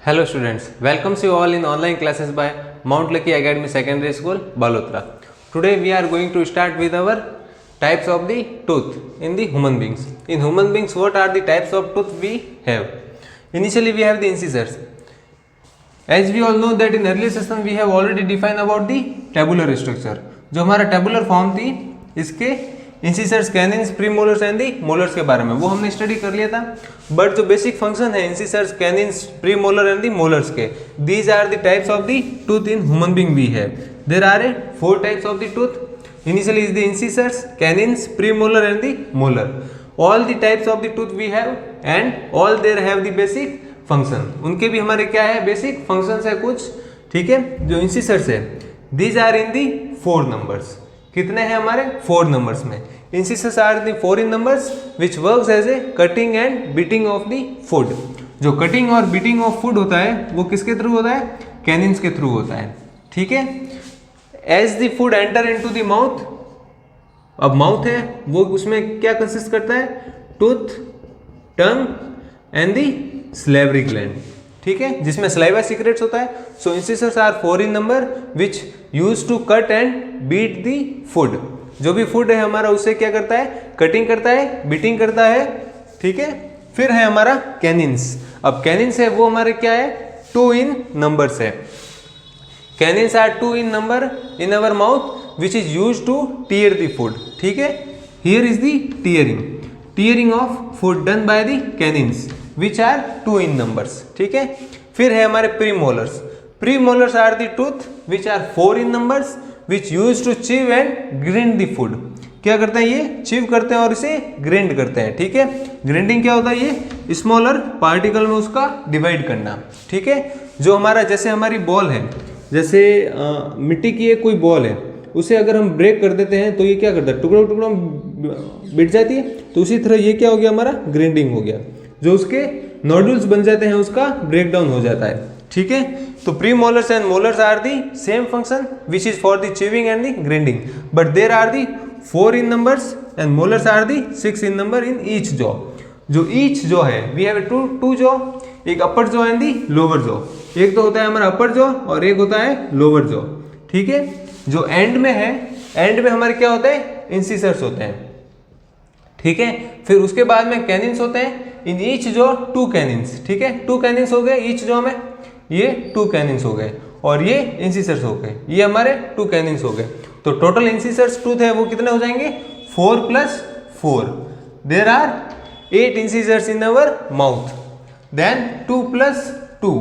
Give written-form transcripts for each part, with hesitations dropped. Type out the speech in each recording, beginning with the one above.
Hello students, welcomes you all in online classes by Mount Lucky Academy Secondary School, Balotra. Today we are going to start with our types of the tooth in the human beings. In human beings, what are the types of tooth we have? Initially we have the incisors. As we all know that in earlier session we have already defined about the tabular structure. जो हमारा tabular form थी इसके इंसिसर्स, कैनिन्स, premolars and the molars के बारे में वो हमने study कर लिया था. बट जो बेसिक फंक्शन है incisors, canines, premolar and the molars के, these are the types of the tooth in human being we have. There are 4 types of the tooth. Initially is the incisors, canines, premolar and the molar. All the types of the tooth we have and all there have the basic function. उनके भी हमारे क्या है, basic functions है कुछ. ठीक है, जो इंसिसर्स है these are in the 4 numbers. कितने हैं हमारे 4 नंबर्स में. Incisors are the 4 in numbers which works as a cutting and beating of the food. जो कटिंग और बीटिंग ऑफ फूड होता है वो किसके थ्रू होता है, कैनिन्स के थ्रू होता है. ठीक है, as the food enter into the mouth. अब माउथ है वो उसमें क्या कंसिस्ट करता है, tooth, tongue and the salivary gland. ठीक है, जिसमें सलाइवा सीक्रेट्स होता है. So incisors are 4 in number which use to cut and beat the food. जो भी फूड है हमारा उससे क्या करता है, कटिंग करता है, बीटिंग करता है. ठीक है, फिर है हमारा कैनिन्स. अब कैनिन्स है वो हमारे क्या है, 2 इन नंबर्स है. Canines are 2 in number in our mouth which is use to tear the food. ठीक है, here is the tearing of food done by the canines which are 2 in numbers. ठीक है, फिर है हमारे premolars. Premolars are the tooth which are 4 in numbers which use to chew and grind the food. क्या करते हैं, ये चिव करते हैं और इसे ग्रिंड करते हैं. ठीक है, ग्रिंडिंग क्या होता है, ये स्मॉलर पार्टिकल में उसका डिवाइड करना. ठीक है, जो हमारा जैसे हमारी बॉल है, जैसे मिट्टी की एक कोई बॉल है, उसे अगर हम ब्रेक कर देते हैं तो ये क्या करता है, टुकड़ों टुकड़ों बिट जाती है. तो उसी तरह ये क्या हो गया, हमारा ग्रिंडिंग हो गया. जो उसके नोडुल्स बन जाते हैं उसका ब्रेक डाउन हो जाता है. ठीक है, तो premolars and molars are the same function which is for the chewing and the grinding, but there are the 4 in numbers and molars are the 6 in number in each jaw. जो each jaw है we have two jaw, एक upper jaw and the lower jaw. एक तो होता है हमारा अपर jaw और एक होता है लोअर जॉ. ठीक है, जो एंड में है, एंड में हमारे क्या होते हैं, इंसिसर्स होते हैं. ठीक है, फिर उसके बाद में कैनिन्स होते हैं. इन ईच जॉ 2 कैनिन्स. ठीक है, 2 कैनिन्स हो गए ईच जॉ में, ये 2 कैनिन्स हो गए और ये इंसिसर्स हो गए, ये हमारे 2 कैनिन्स हो गए. तो टोटल इंसिसर्स टूथ है वो कितने हो जाएंगे, 4 + 4. There are 8 incisors in our mouth. Then 2 + 2,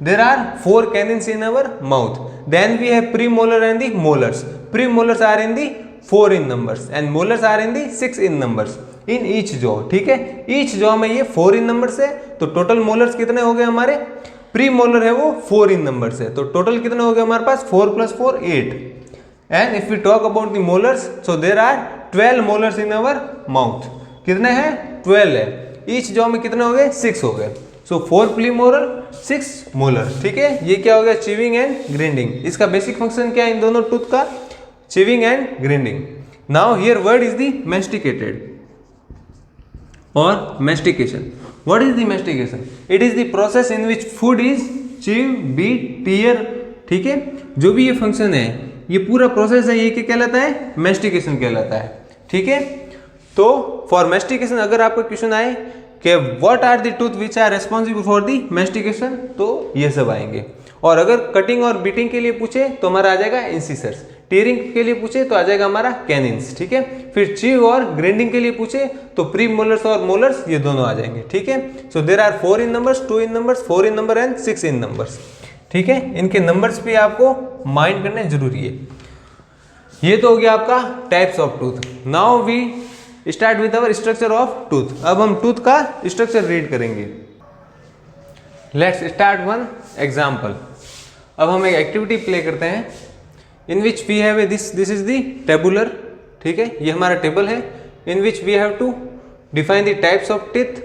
there are 4 canines in our mouth. Then we have premolar and the molars. Premolars are in the 4 in numbers and molars are in the 6 in numbers in each jaw. ठीक है, each jaw में ये 4 in numbers है. तो total molars कितने हो गए हमारे, प्री मोलर है वो 4 इन नंबर से. तो टोटल कितने हो गए हमारे पास, 4 + 4 8. And if we talk about the molars, so there are 12 molars in our mouth. कितने हैं, 12 है. ईच जॉ में कितने हो गए, 6 हो गए. So 4 premolar 6 molar. ठीक है, ये क्या हो गया, चिविंग एंड ग्रिंडिंग. इसका बेसिक फंक्शन क्या है इन दोनों टूथ का, chewing and grinding. Now here word is the masticated और mastication. What is the mastication? It is the process in which food is chew, beat, tear. ठीक है, जो भी ये फंक्शन है, ये पूरा प्रोसेस है, ये क्या कहलाता है, मैस्टिकेशन कहलाता है. ठीक है, तो फॉर मैस्टिकेशन अगर आपको क्वेश्चन आए कि what are the tooth which are responsible for the mastication, तो ये सब आएंगे. और अगर कटिंग और बीटिंग के लिए पूछे तो हमारा आ जाएगा इंसिसर्स. टीयरिंग के लिए पूछे तो आ जाएगा हमारा कैनिन्स. ठीक है, फिर चीव और ग्राइंडिंग के लिए पूछे तो प्री मोलर्स और मोलर्स ये दोनों आ जाएंगे. ठीक है, so there are 4 in numbers, 2 in numbers, 4 in number and 6 in numbers. ठीक है, इनके नंबर्स भी आपको माइंड करने जरूरी है. ये तो हो गया आपका types of tooth. Now we start with our structure of tooth. अब हम टूथ का स्ट्रक्चर रीड करेंगे. Let's start one example. अब हम एक एक्टिविटी प्ले करते हैं in which we have a this is the tabular. ठीक है, ये हमारा टेबल है. in which we have to define the types of teeth.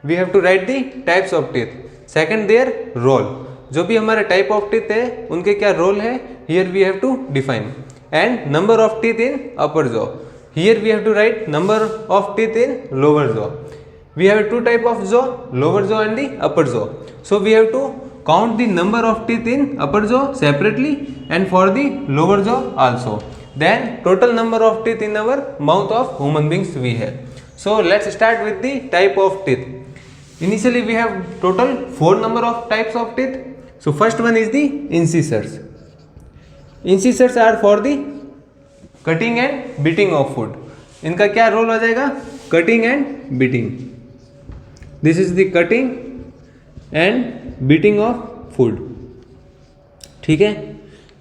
we have to write the types of teeth. second their role. जो भी हमारे type of teeth है उनके क्या रोल है, here we have to define. and number of teeth in upper jaw. here we have to write number of teeth in lower jaw. we have 2 type of jaw, lower jaw and the upper jaw. so we have to count the number of teeth in upper jaw separately and for the lower jaw also. Then total number of teeth in our mouth of human beings we have. So let's start with the type of teeth. Initially we have total 4 number of types of teeth. So first one is the incisors. Incisors are for the cutting and beating of food. इनका क्या role हो जाएगा? Cutting and beating. This is the cutting and beating of food. ठीक है,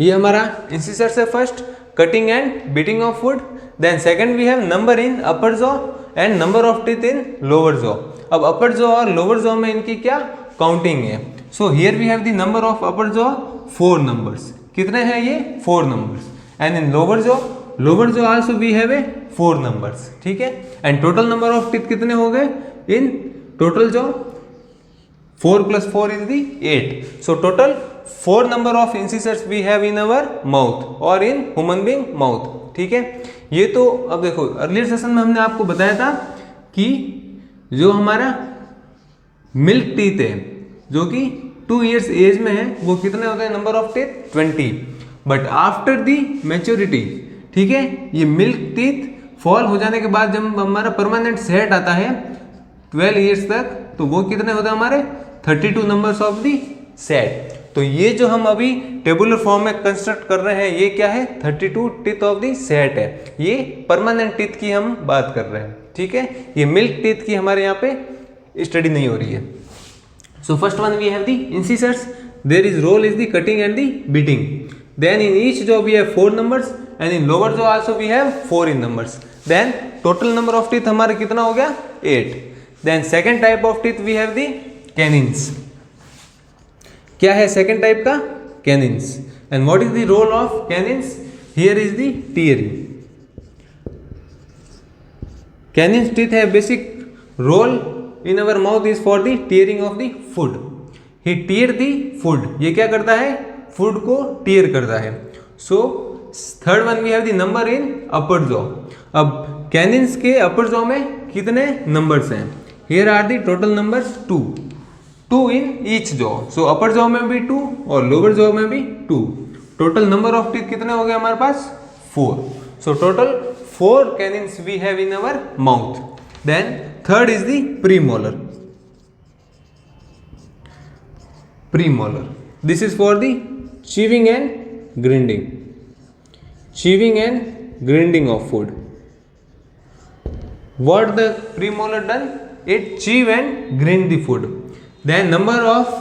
ये हमारा incisors है first, cutting and beating of food. Then second we have number in upper jaw and number of teeth in lower jaw. अब upper jaw और lower jaw में इनकी क्या काउंटिंग है. So here we have the number of upper jaw 4 numbers. कितने हैं ये? 4 numbers. And in lower jaw also we have a 4 numbers. ठीक है, and total number of teeth कितने हो गए in total jaw? 4 + 4 is the 8. So total 4 number of incisors we have in our mouth और in human being mouth. ठीक है, ये तो अब देखो अर्लियर सेशन में हमने आपको बताया था कि जो हमारा मिल्क टीथ है जो कि 2 years एज में है वो कितने होते हैं number of teeth? 20. But after the maturity, ठीक है, ये मिल्क टीथ फॉल हो जाने के बाद जब हमारा परमानेंट सेट आता है 12 years तक, तो वो कितने होते हैं हमारे? 32 नंबर्स ऑफ दी सेट. तो ये जो हम अभी टेबुलर फॉर्म में कंस्ट्रक्ट कर रहे हैं ये क्या है? 32 टीथ ऑफ दी सेट है. ये परमानेंट टीथ की हम बात कर रहे हैं. ठीक है, ये मिल्क टीथ की हमारे यहाँ पे स्टडी नहीं हो रही है. So first one we have the incisors. There is role is the cutting and the beating. Then in each jaw we have 4 numbers and in lower jaw also we have 4 in numbers. Then total number of teeth हमारे कितना हो गया? 8. Then second type of teeth we have the canines. क्या है second type का? Canines. And what is the role of कैनिन्स? Here is the tearing. Canines teeth है basic role in our mouth is for the tearing of the food. He tear the food. ये क्या करता है? Food को tear करता है. So third one we have the number in upper jaw. अब canines के अपर जॉ में कितने नंबर्स हैं? Here are the total numbers 2 in each jaw. So upper jaw में भी 2 और लोअर जॉ में भी 2. टोटल नंबर ऑफ टीथ कितने हो गए हमारे पास? 4. So total 4 canines we have in our mouth. Then third is the premolar. Premolar. This is for the chewing and grinding. Chewing and grinding of food. What the premolar done? It chew and grind the food. Then number of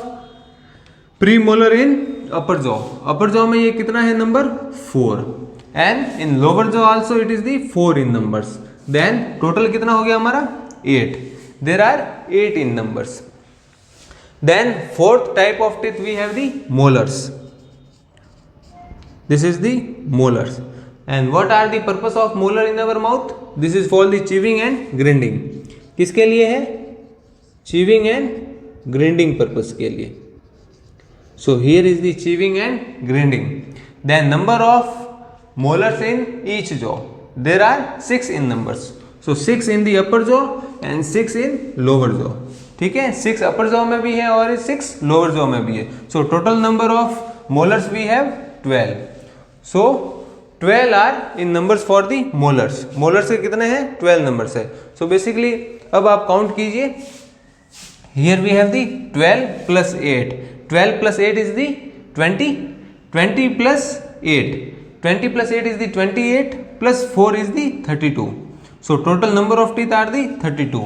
premolar in upper jaw. Upper jaw में ये कितना है number? 4. And in lower jaw also it is the 4 in numbers. Then total कितना हो गया हमारा? 8. There are 8 in numbers. Then fourth type of teeth we have the molars. This is the molars. And what are the purpose of molar in our mouth? This is for the chewing and grinding. किसके लिए है? Chewing and grinding purpose के लिए. So here is the chewing and grinding. Then number of molars in each jaw. There are 6 in numbers. So 6 in the upper jaw and 6 in lower jaw. ठीक है, 6 upper jaw में भी है और 6 lower jaw में भी है. So total number of molars we have 12. So 12 are in numbers for the molars. Molars के कितने हैं? 12 numbers है. So basically अब आप काउंट कीजिए. Here we have the 12 plus 8. 12 plus 8 is the 20. 20 plus 8. 20 plus 8 is the 28 plus 4 is the 32. So total number of teeth are the 32.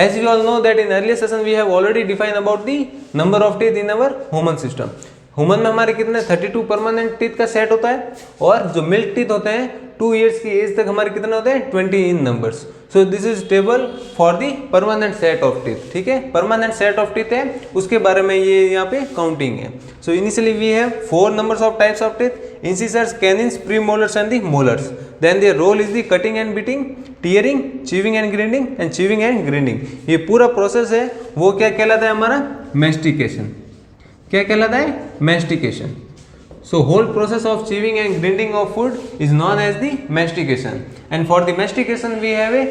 As you all know that in earlier session we have already defined about the number of teeth in our human system. Human में हमारे कितने 32 permanent teeth का set होता है और जो milk teeth होते हैं 2 years की एज तक हमारे कितने होते हैं 20 in numbers. So this is table for the permanent set of teeth. ठीक है, परमानेंट सेट ऑफ टीथ है उसके बारे में ये यहाँ पे काउंटिंग है. So initially we have 4 numbers of types of teeth: incisors, canines, premolars and the molars. Then their role is the cutting and beating, tearing, chewing and grinding and chewing and grinding. ये पूरा process है वो क्या कहलाता है हमारा? Mastication. क्या कहलाता है? Mastication. So whole process of chewing and grinding of food is known as the mastication. And for the mastication we have a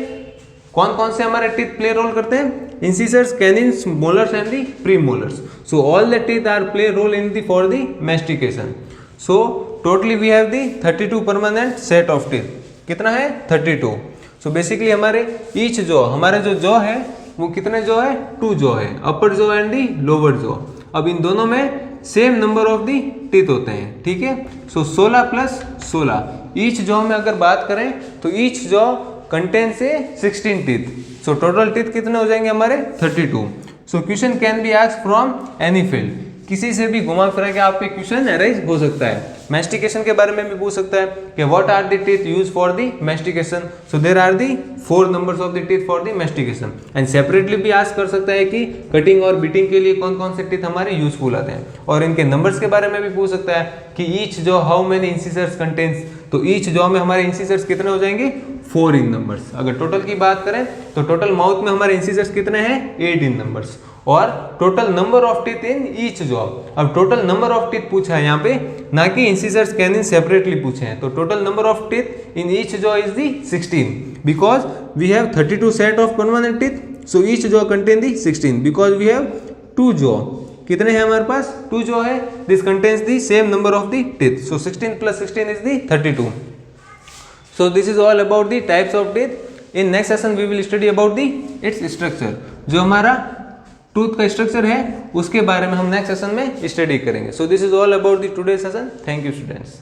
कौन कौन से हमारे टीथ प्ले रोल करते हैं? incisors, canines, molars and the premolars. So all the teeth are play role in the for the mastication. So totally we have the 32 permanent set of teeth. कितना है 32. So basically हमारे each jaw, हमारे जो jaw है वो कितने jaw है 2 jaw है, upper jaw and the lower jaw. अब इन दोनों में same number of the teeth होते हैं, ठीक है. सो 16 प्लस 16, ईच जॉ में अगर बात करें तो ईच जॉ कंटेन से 16 टीथ. सो टोटल टीथ कितने हो जाएंगे हमारे 32. So question can be asked from any field, किसी से भी घुमा फिरा के आपके क्वेश्चन अराइज हो सकता है. मैस्टिकेशन के बारे में भी पूछ सकता है कि what are the teeth use for the mastication. So there are the 4 numbers of the teeth for the mastication. And separately भी आस्क कर सकता है कि कटिंग और बीटिंग के लिए कौन कौन से टीथ हमारे यूजफुल आते हैं, और इनके नंबर्स के बारे में भी पूछ सकता है कि each jaw how many incisors contains. तो ईच जॉ में हमारे इंसिसर्स कितने हो जाएंगे 4 इन नंबर्स. अगर टोटल की बात करें तो टोटल माउथ में हमारे इंसिसर्स कितने हैं 8 इन नंबर्स, और total number of teeth in each jaw. अब टोटल नंबर ऑफ टीथ पूछा है यहाँ पे, ना कि इंसिसर्स कैनिन सेपरेटली पूछे हैं. तो total number of teeth in each jaw is the 16 because we have 32 set of permanent teeth. So each jaw contain the 16 because we have 2 jaw. कितने हैं हमारे पास 2 जॉ है. This contains the same number of the teeth. So 16 plus 16 is the 32. So this is all about the types of teeth. In next session we will study about the its structure. जो हमारा tooth का structure है उसके बारे में हम next session में study करेंगे. So this is all about the today's session. Thank you students.